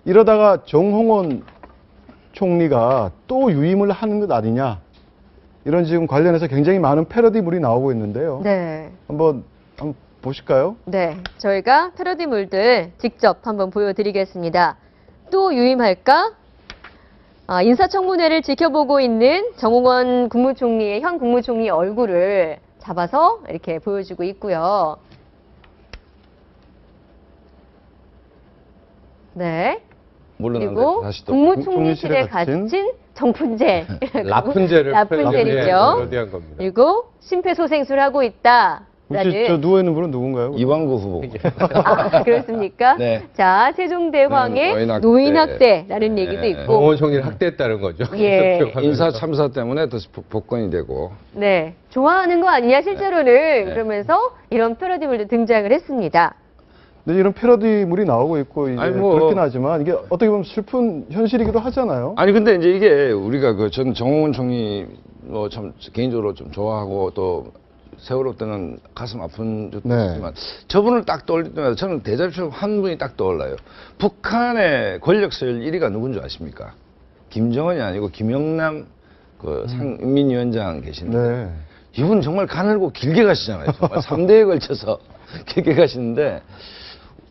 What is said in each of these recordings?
이러다가 정홍원 총리가 또 유임을 하는 것 아니냐. 이런 지금 관련해서 굉장히 많은 패러디물이 나오고 있는데요. 네. 한번 보실까요? 네. 저희가 패러디물들 직접 한번 보여드리겠습니다. 또 유임할까? 인사청문회를 지켜보고 있는 정홍원 국무총리의 현 국무총리 얼굴을 잡아서 이렇게 보여주고 있고요. 네. 그리고 다시 또 국무총리실에 갇힌 정푼젤. 라푼젤을 라푼젤이죠. 패러디한 겁니다. 그리고 심폐소생술 하고 있다. 혹시 저 누워 있는 분은 누군가요? 이완구 후보. 그렇습니까? 네. 자, 세종대왕의 네, 노인학대라는 얘기도 있고. 정홍원 총리를 학대했다는 거죠. 예. 인사 참사 때문에 더 복권이 되고. 네. 좋아하는 거 아니냐, 실제로는. 그러면서 이런 패러디물도 등장을 했습니다. 네, 이런 패러디물이 나오고 있고, 이제 아니, 뭐. 그렇긴 하지만, 이게 어떻게 보면 슬픈 현실이기도 하잖아요. 아니 근데 이제 이게 우리가 전 정홍원 총리 뭐 참 개인적으로 좀 좋아하고 또 세월호 때는 가슴 아픈 적도 네. 있지만 저분을 딱 떠올릴 때마다 저는 대자뷰처럼 한 분이 딱 떠올라요. 북한의 권력 서열 1위가 누군지 아십니까? 김정은이 아니고 김영남 그 상인민위원장 계신데 네. 이분 정말 가늘고 길게 가시잖아요. 정말 3대에 걸쳐서 길게 가시는데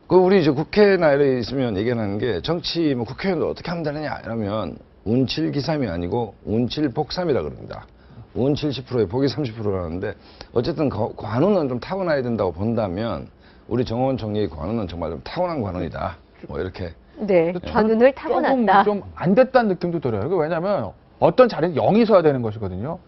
그 우리 이제 국회나 이래 있으면 얘기하는 게 정치 뭐 국회의원도 어떻게 하면 되느냐 이러면 운칠기삼이 아니고 운칠복삼이라 그럽니다. 운 70%에 복이 30%라는데 어쨌든 관운은 좀 타고나야 된다고 본다면 우리 정홍원 총리의 관운은 정말 좀 타고난 관운이다. 뭐 이렇게. 네. 관운을 타고났다. 좀 안 됐다는 느낌도 들어요. 왜냐하면 어떤 자리는 0이 서야 되는 것이거든요.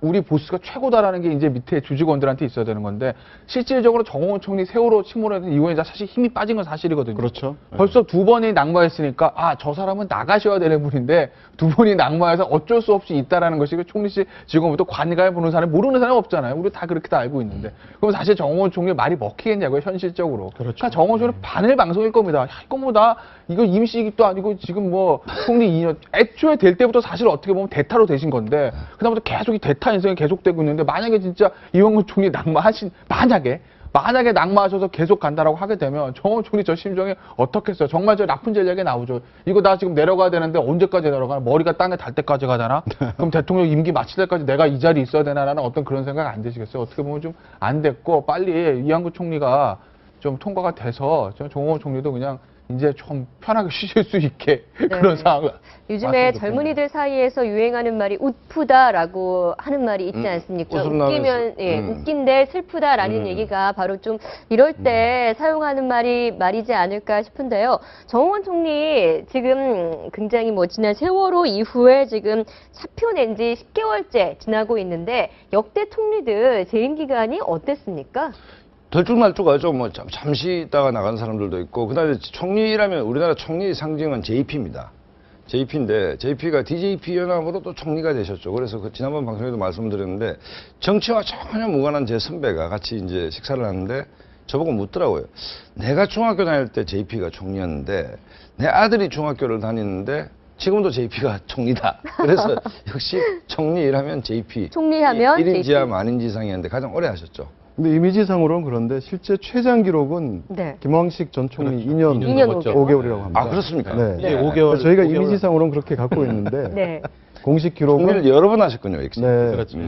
우리 보스가 최고다라는 게 이제 밑에 주직원들한테 있어야 되는 건데 실질적으로 정홍원 총리 세월호 침몰했던 이후에 사실 힘이 빠진 건 사실이거든요. 그렇죠. 벌써 두 번이 낙마했으니까 저 사람은 나가셔야 되는 분인데 두 번이 낙마해서 어쩔 수 없이 있다라는 것이 총리실 직원부터 관가에 보는 사람이 모르는 사람이 없잖아요. 우리 다 그렇게 다 알고 있는데. 그럼 사실 정홍원 총리 말이 먹히겠냐고요, 현실적으로. 그렇죠. 그러니까 정홍원 총리 바늘 방송일 겁니다. 야, 이거 뭐 이거 임시직도 아니고 지금 뭐 총리 2년 애초에 될 때부터 사실 어떻게 보면 대타로 되신 건데 그다음부터 계속 이 대타 인생이 계속되고 있는데 만약에 진짜 이완구 총리 만약에 낙마하셔서 계속 간다라고 하게 되면 정홍원 총리 저 심정이 어떻겠어요? 정말 저 라푼젤 얘기 나오죠. 이거 나 지금 내려가야 되는데 언제까지 내려가나? 머리가 땅에 닿을 때까지 가잖아? 그럼 대통령 임기 마칠 때까지 내가 이 자리에 있어야 되나라는 어떤 그런 생각 안 드시겠어요? 어떻게 보면 좀 안 됐고 빨리 이완구 총리가 좀 통과가 돼서 정홍원 총리도 그냥 이제 좀 편하게 쉬실 수 있게 그런 상황을. 요즘에 젊은이들 사이에서 유행하는 말이 웃프다라고 하는 말이 있지 않습니까? 웃기면 웃긴데 슬프다라는 얘기가 바로 좀 이럴 때 사용하는 말이지 않을까 싶은데요. 정홍원 총리 지금 굉장히 뭐 지난 세월호 이후에 지금 사표 낸 지 10개월째 지나고 있는데 역대 총리들 재임 기간이 어땠습니까? 덜쭉날쭉하죠. 뭐 잠시 있다가 나간 사람들도 있고 그다음에 총리라면 우리나라 총리 상징은 JP입니다. JP인데 JP가 DJP 연합으로 또 총리가 되셨죠. 그래서 그 지난번 방송에도 말씀드렸는데 정치와 전혀 무관한 제 선배가 같이 이제 식사를 하는데 저보고 묻더라고요. 내가 중학교 다닐 때 JP가 총리였는데 내 아들이 중학교를 다니는데 지금도 JP가 총리다. 그래서 역시 총리 일하면 JP. 총리하면 1인지하 만인지상이었는데 가장 오래 하셨죠. 근데 이미지상으로는 그런데 실제 최장 기록은 네. 김황식 전 총리 그렇죠. 2년 2년 5개월이라고 합니다. 아 그렇습니까? 네. 이제 5개월. 저희가 이미지상으로는 그렇게 갖고 있는데 네. 공식 기록은 총리를 여러 번 하셨군요. 역시. 네. 그렇죠.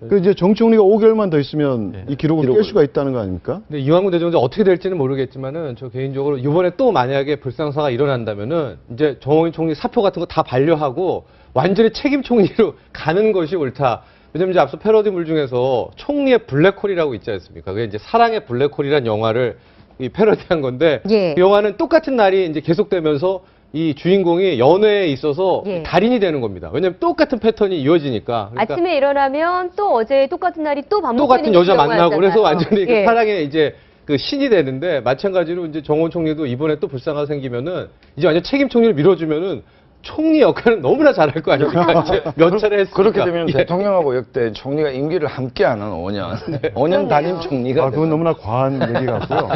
그 이제 정 총리가 5개월만 더 있으면 네. 이 기록을 깰 수가 있다는 거 아닙니까? 근데 이완구 대통령 어떻게 될지는 모르겠지만은 저 개인적으로 이번에 또 만약에 불상사가 일어난다면은 이제 정홍원 총리 사표 같은 거 다 반려하고 완전히 책임 총리로 가는 것이 옳다. 왜냐면 이제 앞서 패러디물 중에서 총리의 블랙홀이라고 있지 않습니까? 그게 이제 사랑의 블랙홀이라는 영화를 이 패러디한 건데 예. 그 영화는 똑같은 날이 이제 계속되면서 이 주인공이 연애에 있어서 예. 달인이 되는 겁니다. 왜냐면 똑같은 패턴이 이어지니까. 그러니까 아침에 일어나면 또 어제 똑같은 날이 또 반복되는 똑같은 여자 경우가 만나고 그래서 있잖아요. 완전히 그 예. 사랑의 이제 그 신이 되는데 마찬가지로 이제 정홍원 총리도 이번에 또 불상사가 생기면은 이제 완전 책임 총리를 밀어주면은 총리 역할은 너무나 잘할 거 아닙니까? 이제 몇 차례 했으니까. 그렇게 되면 예. 대통령하고 역대 총리가 임기를 함께하는 5년, 5년 단임 총리가. 그건 너무나 과한 얘기 같고요.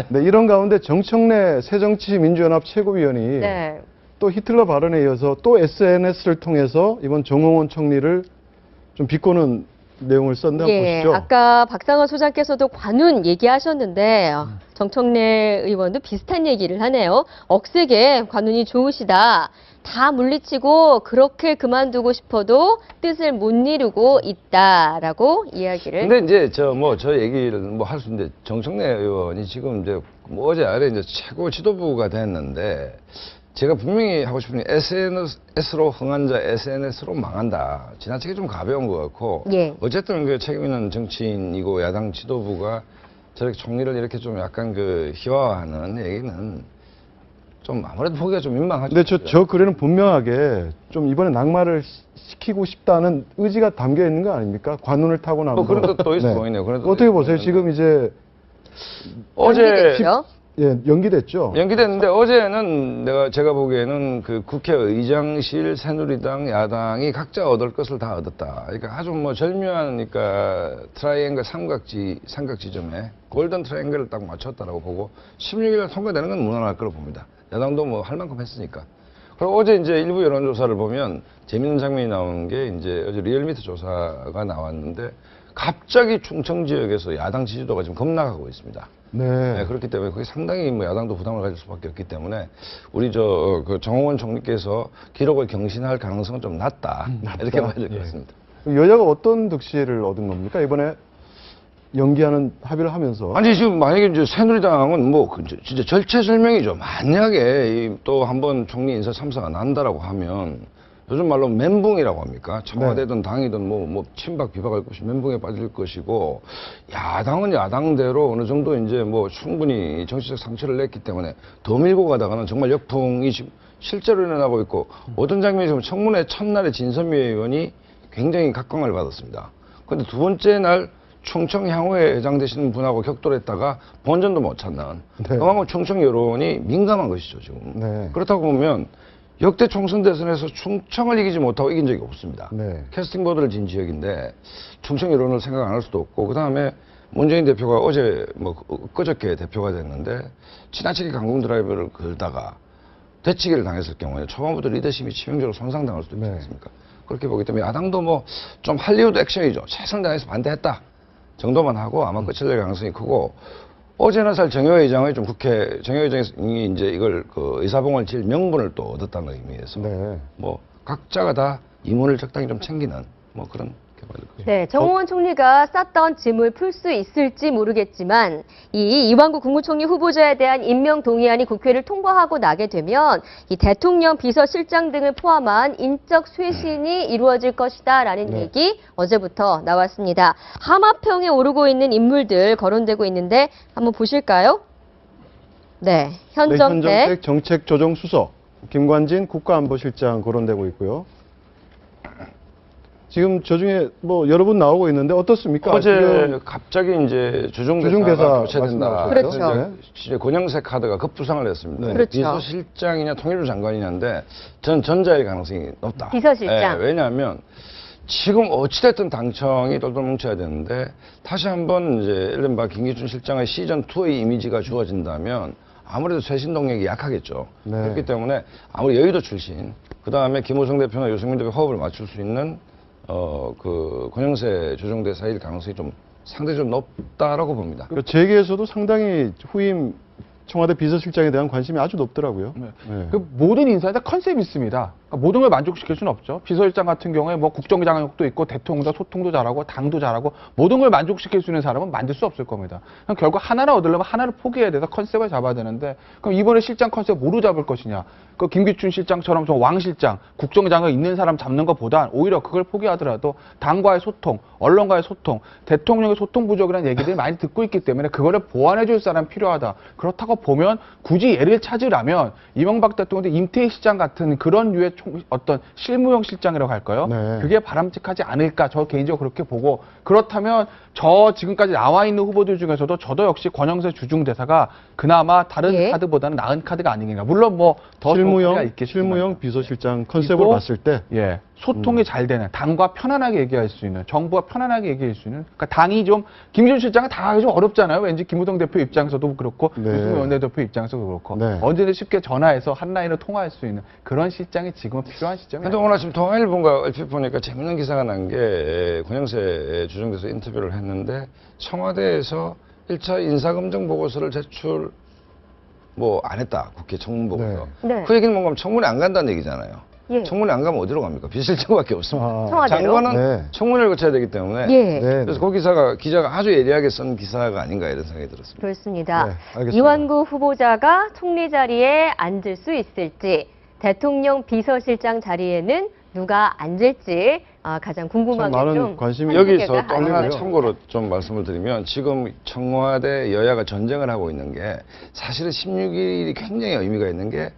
네, 이런 가운데 정청래 새정치민주연합 최고위원이 네. 또 히틀러 발언에 이어서 또 SNS를 통해서 이번 정홍원 총리를 좀 비꼬는 내용을 썼는데 한번 예, 보시죠. 아까 박상원 소장께서도 관훈 얘기하셨는데 정청래 의원도 비슷한 얘기를 하네요. 억세게 관훈이 좋으시다. 다 물리치고 그렇게 그만두고 싶어도 뜻을 못 이루고 있다라고 이야기를. 근데 이제 저 얘기를 뭐 할 수 있는데 정청래 의원이 지금 이제 뭐 어제 아래 이제 최고 지도부가 됐는데 제가 분명히 하고 싶은 게 SNS로 흥한자 SNS로 망한다. 지나치게 좀 가벼운 것 같고 예. 어쨌든 그 책임 있는 정치인이고 야당 지도부가 저렇게 총리를 이렇게 좀 약간 그 희화화하는 얘기는 좀 아무래도 보기가 좀 민망하죠. 근데 저 글에는 분명하게 좀 이번에 낙마를 시키고 싶다는 의지가 담겨 있는 거 아닙니까? 관운을 타고 나면. 뭐 그런 것도 있어 보이네요. 그런 것도 어떻게 있어 보세요? 보이는데. 지금 이제 어제 연기됐죠? 예, 연기됐죠. 연기됐는데 어제는 제가 보기에는 그 국회의장실 새누리당 야당이 각자 얻을 것을 다 얻었다. 그러니까 아주 뭐 절묘한 그러니까 트라이앵글 삼각지점에 골든 트라이앵글을 딱 맞췄다라고 보고 16일 통과되는 건 무난할 거로 봅니다. 야당도 뭐 할 만큼 했으니까. 그리고 어제 이제 일부 여론조사를 보면 재밌는 장면이 나오는 게 이제 어제 리얼미터 조사가 나왔는데 갑자기 충청 지역에서 야당 지지도가 지금 급락하고 있습니다. 네. 그렇기 때문에 그게 상당히 뭐 야당도 부담을 가질 수밖에 없기 때문에 우리 그 정홍원 총리께서 기록을 경신할 가능성은 좀 낮다. 이렇게 봐야 될 것 같습니다. 여야가 어떤 득실을 얻은 겁니까? 이번에 연기하는 합의를 하면서. 아니 지금 만약에 이제 새누리당은 뭐 진짜 절체절명이죠. 만약에 또 한번 총리 인사 참사가 난다라고 하면 요즘 말로 멘붕이라고 합니까? 청와대든 당이든 뭐 친박 비박할 것이 멘붕에 빠질 것이고 야당은 야당대로 어느 정도 이제 뭐 충분히 정치적 상처를 냈기 때문에 더 밀고 가다가는 정말 역풍이 지금 실제로 일어나고 있고 어떤 장면이 지금 청문회 첫날에 진선미 의원이 굉장히 각광을 받았습니다. 그런데 두 번째 날 충청 향후에 회장 되시는 분하고 격돌했다가 본전도 못 찾는 그만큼 충청 여론이 민감한 것이죠 지금. 네. 그렇다고 보면 역대 총선 대선에서 충청을 이기지 못하고 이긴 적이 없습니다. 네. 캐스팅 보드를 진 지역인데 충청 여론을 생각 안 할 수도 없고 그 다음에 문재인 대표가 어제 그저께 대표가 됐는데 지나치게 강공 드라이브를 걸다가 되치기를 당했을 경우에 초반부터 리더십이 치명적으로 손상당할 수도 있지 않습니까? 그렇게 보기 때문에 야당도 뭐 좀 할리우드 액션이죠. 최선을 다해서 반대했다 정도만 하고 아마 끝을 낼 가능성이 크고 어제는 사실 정의회 의장의 정의회 의장이 이제 이걸 그 의사봉을 질 명분을 또 얻었다는 의미에서 뭐 각자가 다 임원을 적당히 좀 챙기는 뭐 그런 개발일 거예요. 네, 정홍원 총리가 쌓던 짐을 풀 수 있을지 모르겠지만 이 이완구 국무총리 후보자에 대한 임명 동의안이 국회를 통과하고 나게 되면 이 대통령 비서실장 등을 포함한 인적 쇄신이 이루어질 것이다라는 얘기 어제부터 나왔습니다. 하마평에 오르고 있는 인물들 거론되고 있는데 한번 보실까요? 네, 현정택 정책조정수석, 김관진 국가안보실장 거론되고 있고요. 지금 저 중에 뭐 여러 분 나오고 있는데 어떻습니까? 어제 갑자기 이제 주중대사가 교체된다. 그렇죠. 이제 권영세 카드가 급부상을 했습니다. 네. 그렇죠. 비서실장이냐 통일부 장관이냐인데 전 전자일 가능성이 높다. 비서실장. 왜냐하면 지금 어찌됐든 당청이 똘똘 뭉쳐야 되는데 다시 한번 이제 이른바 김기춘 실장의 시즌2의 이미지가 주어진다면 아무래도 쇄신 동력이 약하겠죠. 그렇기 때문에 아무리 여의도 출신, 그 다음에 김호성 대표나 유승민 대표 호흡을 맞출 수 있는 그 권영세 조정대사일 가능성이 좀 상대적으로 높다라고 봅니다. 그 재계에서도 상당히 후임 청와대 비서실장에 대한 관심이 아주 높더라고요. 그 모든 인사에 다 컨셉이 있습니다. 그러니까 모든 걸 만족시킬 수는 없죠. 비서실장 같은 경우에 뭐 국정장악도 있고 대통령과 소통도 잘하고 당도 잘하고 모든 걸 만족시킬 수 있는 사람은 만들 수 없을 겁니다. 그럼 결국 하나를 얻으려면 하나를 포기해야 돼서 컨셉을 잡아야 되는데 그럼 이번에 실장 컨셉 뭐로 잡을 것이냐? 그 김기춘 실장처럼 좀 왕 실장, 국정장악 있는 사람 잡는 것보단 오히려 그걸 포기하더라도 당과의 소통, 언론과의 소통, 대통령의 소통 부족이라는 얘기들이 많이 듣고 있기 때문에 그거를 보완해 줄 사람 필요하다. 그렇다고 보면 굳이 예를 찾으라면 이명박 대통령의 임태희 시장 같은 그런 류의 어떤 실무형 실장이라고 할까요? 그게 바람직하지 않을까 저 개인적으로 그렇게 보고 그렇다면 저 지금까지 나와 있는 후보들 중에서도 저도 역시 권영세 주중대사가 그나마 다른 카드보다는 나은 카드가 아니겠나. 물론 뭐 더 실무형 비서실장 컨셉을 봤을 때 소통이 잘 되는, 당과 편안하게 얘기할 수 있는, 정부와 편안하게 얘기할 수 있는, 그러니까 당이 좀, 김기춘 실장은 다 하기 좀 어렵잖아요. 왠지 김무성 대표 입장에서도 그렇고, 네. 유승민 원내대표 입장에서도 그렇고, 네. 언제든 쉽게 전화해서 한 라인을 통화할 수 있는 그런 실장이 지금은 필요한 시점이에요. 근데 오늘 아침 통화일보가 얼핏 보니까 재밌는 기사가 난 게 권영세 주정돼서 인터뷰를 했는데 청와대에서 1차 인사검증 보고서를 제출 뭐 안 했다. 국회 청문 보고서. 네. 그 얘기는 뭔가 청문회 안 간다는 얘기잖아요. 예. 청문회 안 가면 어디로 갑니까? 비서실장밖에 없습니다. 아, 청와대로? 장관은 네. 청문회를 거쳐야 되기 때문에 예. 네. 그래서 그 기자가 아주 예리하게 쓴 기사가 아닌가 이런 생각이 들었습니다. 그렇습니다. 네, 알겠습니다. 이완구 후보자가 총리 자리에 앉을 수 있을지, 대통령 비서실장 자리에는 누가 앉을지 가장 궁금한 참 게 많은 좀 관심이 여기서 또 하는 하나 거예요. 참고로 좀 말씀을 드리면 지금 청와대 여야가 전쟁을 하고 있는 게 사실은 16일이 굉장히 의미가 있는 게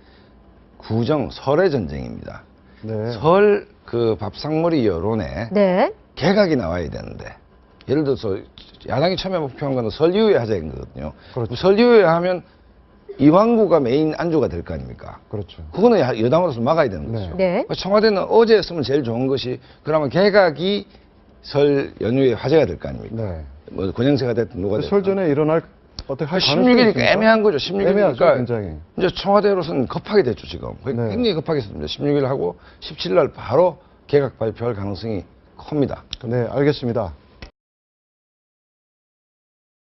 구정 설의 전쟁입니다. 네. 설 그 밥상머리 여론에 네. 개각이 나와야 되는데 예를 들어서 야당이 처음에 목표한 거는 설 이후에 하자는 거거든요. 그렇죠. 설 이후에 하면 이완구가 메인 안주가 될 거 아닙니까? 그렇죠. 그거는 여당으로서 막아야 되는 거죠. 네. 청와대는 어제 했으면 제일 좋은 것이 그러면 개각이 설 연휴에 화제가 될 거 아닙니까? 네. 뭐 권영세가 됐든 누가 됐든. 설 전에 일어날 어떻게 할 가능성이 16일이니까 있습니까? 애매한 거죠. 16일이니까 애매하죠, 굉장히. 이제 청와대로서는 급하게 됐죠 지금. 네. 굉장히 급하게 했습니다. 16일 하고 17일 날 바로 개각 발표할 가능성이 큽니다. 네, 알겠습니다.